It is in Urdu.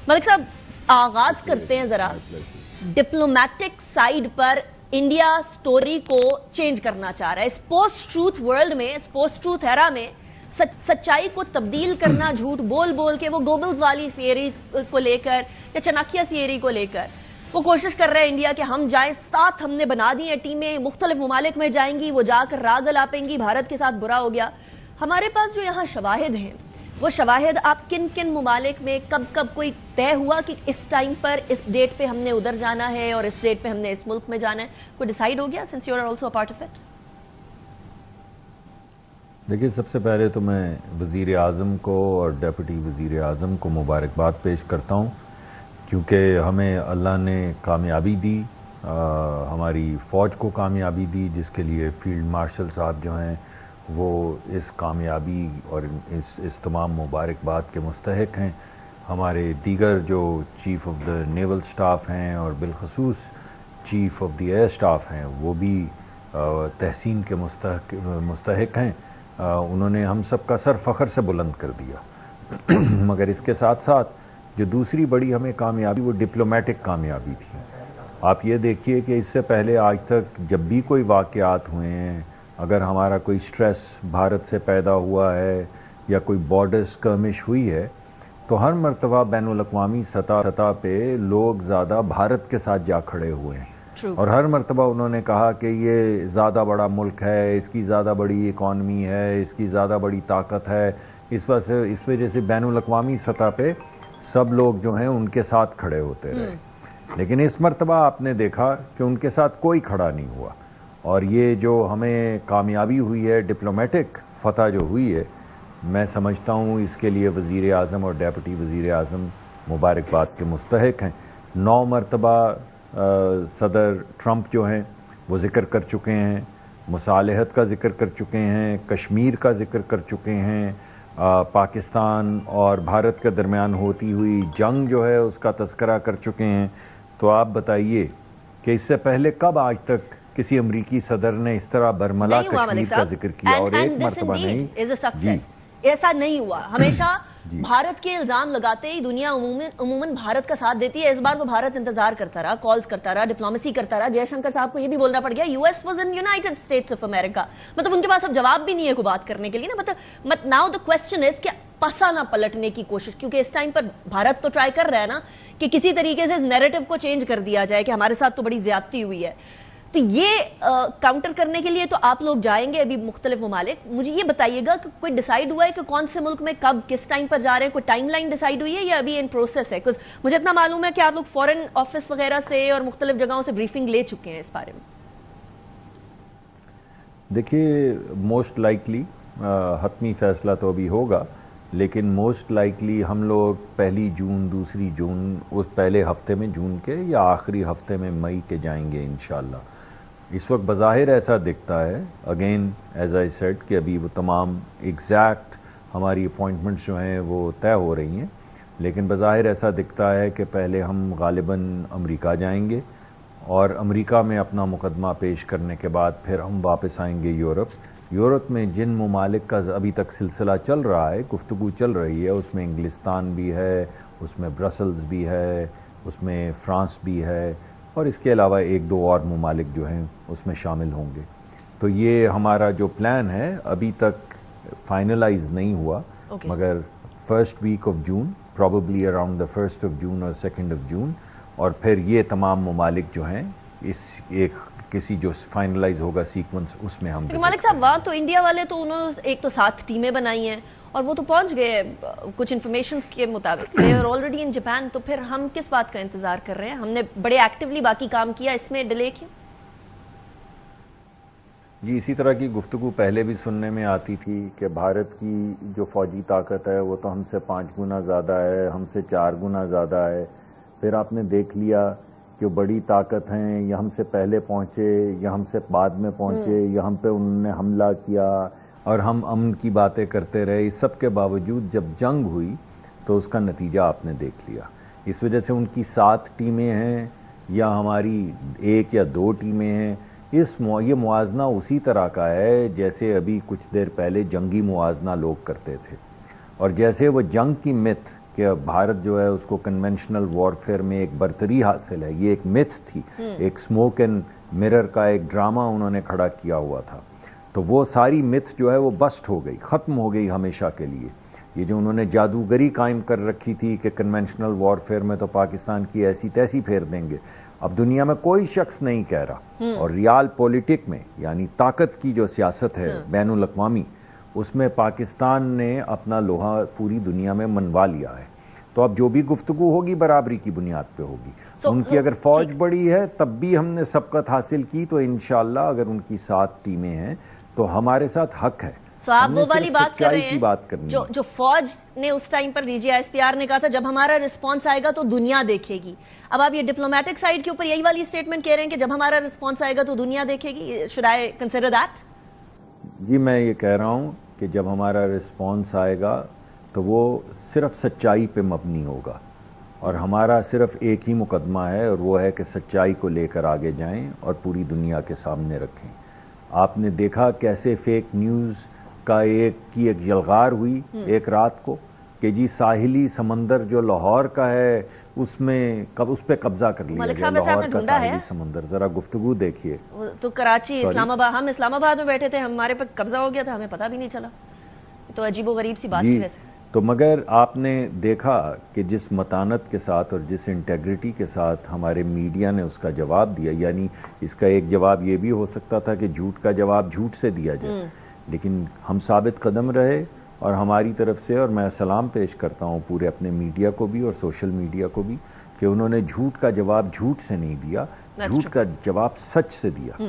ملک صاحب آغاز کرتے ہیں ذرا ڈپلومیٹک سائیڈ پر انڈیا سٹوری کو چینج کرنا چاہ رہا ہے اس پوسٹ ٹروتھ ورلڈ میں, اس پوسٹ ٹروتھ ایرا میں سچائی کو تبدیل کرنا جھوٹ بول بول کے, وہ گوبلز والی تھیوری کو لے کر یا چناکیا تھیوری کو لے کر وہ کوشش کر رہا ہے انڈیا کہ ہم جائیں ساتھ, ہم نے بنا دی ہیں ٹیمیں, مختلف ممالک میں جائیں گی, وہ جا کر راگ الاپیں گی, بھارت کے ساتھ برا ہو گیا. ہمارے پاس جو یہاں شواہد ہیں وہ شواہد آپ کن کن ممالک میں کب کب کوئی طے ہوا کہ اس ٹائم پر اس ڈیٹ پہ ہم نے ادھر جانا ہے اور اس ڈیٹ پہ ہم نے اس ملک میں جانا ہے, کوئی ڈیسائیڈ ہو گیا since you are also a part of it؟ دیکھیے, سب سے پہلے تو میں وزیر اعظم کو اور ڈیپٹی وزیر اعظم کو مبارکباد پیش کرتا ہوں, کیونکہ ہمیں اللہ نے کامیابی دی, ہماری فوج کو کامیابی دی, جس کے لیے فیلڈ مارشل صاحب جو ہیں وہ اس کامیابی اور اس تمام مبارکباد کے مستحق ہیں. ہمارے دیگر جو chief of the naval staff ہیں اور بالخصوص chief of the air staff ہیں وہ بھی تحسین کے مستحق ہیں. انہوں نے ہم سب کا سر فخر سے بلند کر دیا. مگر اس کے ساتھ ساتھ جو دوسری بڑی ہمیں کامیابی وہ ڈپلومیٹک کامیابی تھی. آپ یہ دیکھیے کہ اس سے پہلے آج تک جب بھی کوئی واقعات ہوئے ہیں, اگر ہمارا کوئی سٹریس بھارت سے پیدا ہوا ہے یا کوئی بارڈر سکرمش ہوئی ہے, تو ہر مرتبہ بین الاقوامی سطح پہ لوگ زیادہ بھارت کے ساتھ جا کھڑے ہوئے ہیں. اور ہر مرتبہ انہوں نے کہا کہ یہ زیادہ بڑا ملک ہے, اس کی زیادہ بڑی اکانومی ہے, اس کی زیادہ بڑی طاقت ہے, اس وجہ سے بین الاقوامی سطح پہ سب لوگ جو ہیں ان کے ساتھ کھڑے ہوتے رہے. لیکن اس مرتبہ آپ نے دیکھا کہ ان کے ساتھ کوئی کھڑا نہیں ہوا, اور یہ جو ہمیں کامیابی ہوئی ہے, ڈپلومیٹک فتح جو ہوئی ہے, میں سمجھتا ہوں اس کے لیے وزیر اعظم اور ڈیپٹی وزیر اعظم مبارکباد کے مستحق ہیں. 9 مرتبہ صدر ٹرمپ جو ہیں وہ ذکر کر چکے ہیں, مصالحت کا ذکر کر چکے ہیں, کشمیر کا ذکر کر چکے ہیں, پاکستان اور بھارت کے درمیان ہوتی ہوئی جنگ جو ہے اس کا تذکرہ کر چکے ہیں. تو آپ بتائیے کہ اس سے پہلے کب آج تک کسی امریکی صدر نے اس طرح برملا کشمیر کا ذکر کیا؟ اور ایک مرتبہ نہیں. جی, ایسا نہیں ہوا. ہمیشہ بھارت کے الزام لگاتے ہی دنیا عموماً بھارت کا ساتھ دیتی ہے. اس بار تو بھارت انتظار کرتا رہا, کالز کرتا رہا, ڈپلومیسی کرتا رہا. جے شنکر صاحب کو یہ بھی بولنا پڑ گیا US was in United States of America. مطلب ان کے پاس اب جواب بھی نہیں ہے کوئی بات کرنے کے لیے نا. مطلب now the question is کہ پسا نہ پلٹنے کی کوشش, کیونکہ اس ٹائم پر بھارت تو ٹرائی کر رہا ہے نا کہ کسی طریقے سے نیریٹو کو چینج کر دیا جائے کہ ہمارے ساتھ تو بڑی زیادتی ہوئی ہے. تو یہ کاؤنٹر کرنے کے لیے تو آپ لوگ جائیں گے ابھی مختلف ممالک. مجھے یہ بتائیے گا کہ کوئی ڈیسائیڈ ہوا ہے کہ کون سے ملک میں کب کس ٹائم پر جا رہے ہیں, کوئی ٹائم لائن ڈیسائیڈ ہوئی ہے یا ابھی ان پروسیس ہے؟ مجھے اتنا معلوم ہے کہ آپ لوگ فورن آفس وغیرہ سے اور مختلف جگہوں سے بریفنگ لے چکے ہیں اس بارے میں. دیکھیے, موسٹ لائکلی حتمی فیصلہ تو ابھی ہوگا, لیکن موسٹ لائکلی ہم لوگ 1 جون 2 جون اس پہلے ہفتے میں جون کے یا آخری ہفتے میں مئی کے جائیں گے انشاءاللہ. اس وقت بظاہر ایسا دکھتا ہے, اگین ایز آئی سیڈ, کہ ابھی وہ تمام ایگزیکٹ ہماری اپوائنٹمنٹس جو ہیں وہ طے ہو رہی ہیں, لیکن بظاہر ایسا دکھتا ہے کہ پہلے ہم غالباً امریکہ جائیں گے, اور امریکہ میں اپنا مقدمہ پیش کرنے کے بعد پھر ہم واپس آئیں گے یورپ. یورپ میں جن ممالک کا ابھی تک سلسلہ چل رہا ہے, گفتگو چل رہی ہے, اس میں انگلستان بھی ہے, اس میں برسلز بھی ہے, اس میں فرانس بھی ہے, اور اس کے علاوہ 1-2 اور ممالک جو ہیں اس میں شامل ہوں گے. تو یہ ہمارا جو پلان ہے ابھی تک فائنلائز نہیں ہوا, مگر first week of June, probably around the 1 June اور 2 جون, اور پھر یہ تمام ممالک جو ہیں اس ایک کسی جو فائنلائز ہوگا سیکونس اس میں ہم. مالک صاحب, وہاں تو انڈیا والے تو انہوں نے ایک تو 7 ٹیمیں بنائی ہیں اور وہ تو پہنچ گئے کچھ انفارمیشنز کے مطابق, they are already in Japan. تو پھر ہم کس بات کا انتظار کر رہے ہیں؟ ہم نے بڑے ایکٹیولی باقی کام کیا, اس میں ڈیلے کیوں؟ جی, اسی طرح کی گفتگو پہلے بھی سننے میں آتی تھی کہ بھارت کی جو فوجی طاقت ہے وہ تو ہم سے 5 گنا زیادہ ہے, ہم سے 4 گنا زیادہ ہے. پھر آپ نے دیکھ لیا کہ بڑی طاقت ہیں, یا ہم سے پہلے پہنچے یا ہم سے بعد میں پہنچے, یا ہم پہ انہوں نے حملہ کیا اور ہم امن کی باتیں کرتے رہے. اس سب کے باوجود جب جنگ ہوئی تو اس کا نتیجہ آپ نے دیکھ لیا. اس وجہ سے ان کی 7 ٹیمیں ہیں یا ہماری 1 یا 2 ٹیمیں ہیں, یہ موازنہ اسی طرح کا ہے جیسے ابھی کچھ دیر پہلے جنگی موازنہ لوگ کرتے تھے, اور جیسے وہ جنگ کی مت کہ بھارت جو ہے اس کو کنونشنل وارفیئر میں ایک برتری حاصل ہے، یہ ایک متھ تھی، ایک اسموک اینڈ مرر کا ایک ڈرامہ انہوں نے کھڑا کیا ہوا تھا. تو وہ ساری متھ جو ہے وہ بسٹ ہو گئی، ختم ہو گئی ہمیشہ کے لیے. یہ جو انہوں نے جادوگری قائم کر رکھی تھی کہ کنونشنل وارفیئر میں تو پاکستان کی ایسی تیسی پھیر دیں گے، اب دنیا میں کوئی شخص نہیں کہہ رہا. اور ریال پولیٹک میں یعنی طاقت کی جو سیاست ہے بین الاقوامی، اس میں پاکستان نے اپنا لوہا پوری دنیا میں منوا لیا ہے. تو اب جو بھی گفتگو ہوگی برابری کی بنیاد پہ ہوگی. ان کی اگر فوج بڑی ہے تب بھی ہم نے سبقت حاصل کی، تو انشاءاللہ اگر ان کی 7 ٹیمیں ہیں تو ہمارے ساتھ حق ہے. آپ وہ والی بات کر رہے ہیں جو فوج نے اس ٹائم پر DGISPR نے کہا تھا جب ہمارا رسپانس آئے گا تو دنیا دیکھے گی. اب آپ یہ ڈپلومیٹک سائیڈ کے اوپر یہی والی اسٹیٹمنٹ کہہ رہے ہیں کہ جب ہمارا رسپانس آئے گا تو دنیا دیکھے گی. Should I consider that? جی میں یہ کہہ رہا ہوں کہ جب ہمارا رسپانس آئے گا تو وہ صرف سچائی پہ مبنی ہوگا، اور ہمارا صرف ایک ہی مقدمہ ہے، اور وہ ہے کہ سچائی کو لے کر آگے جائیں اور پوری دنیا کے سامنے رکھیں. آپ نے دیکھا کیسے فیک نیوز کا ایک یلغار ہوئی ایک رات کو کہ جی ساحلی سمندر جو لاہور کا ہے اس پہ قبضہ کر لیا گیا. لاہور کا ساحلی سمندر، ذرا گفتگو دیکھیے. تو کراچی، اسلام آباد، ہم اسلام آباد میں بیٹھے تھے، ہمارے پہ قبضہ ہو گیا تھا، ہمیں پتہ بھی نہیں چلا. تو عجیب و غریب سی بات ہے ویسے. تو مگر آپ نے دیکھا کہ جس متانت کے ساتھ اور جس انٹیگریٹی کے ساتھ ہمارے میڈیا نے اس کا جواب دیا، یعنی اس کا ایک جواب یہ بھی ہو سکتا تھا کہ جھوٹ کا جواب جھوٹ سے دیا جائے، لیکن ہم ثابت قدم رہے. اور ہماری طرف سے، اور میں سلام پیش کرتا ہوں پورے اپنے میڈیا کو بھی اور سوشل میڈیا کو بھی، کہ انہوں نے جھوٹ کا جواب جھوٹ سے نہیں دیا، جھوٹ کا جواب سچ سے دیا.